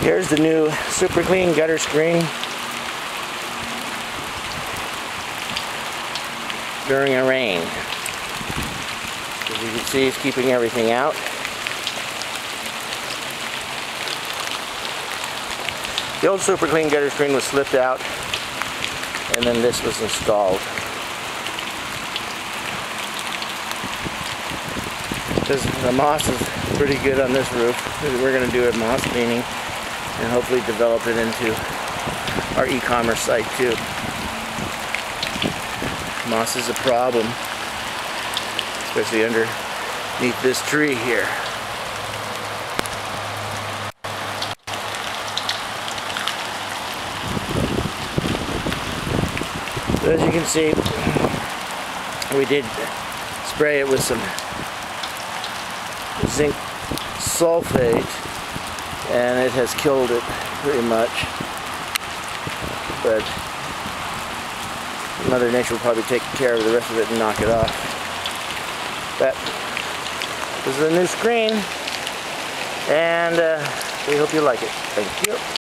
Here's the new super clean gutter screen during a rain. As you can see, it's keeping everything out. The old super clean gutter screen was slipped out, and then this was installed. The moss is pretty good on this roof. We're going to do a moss cleaning and hopefully develop it into our e-commerce site too. Moss is a problem, especially underneath this tree here. So as you can see, we did spray it with some zinc sulfate, and it has killed it pretty much. But Mother Nature will probably take care of the rest of it and knock it off. But this is a new screen, and we hope you like it. Thank you.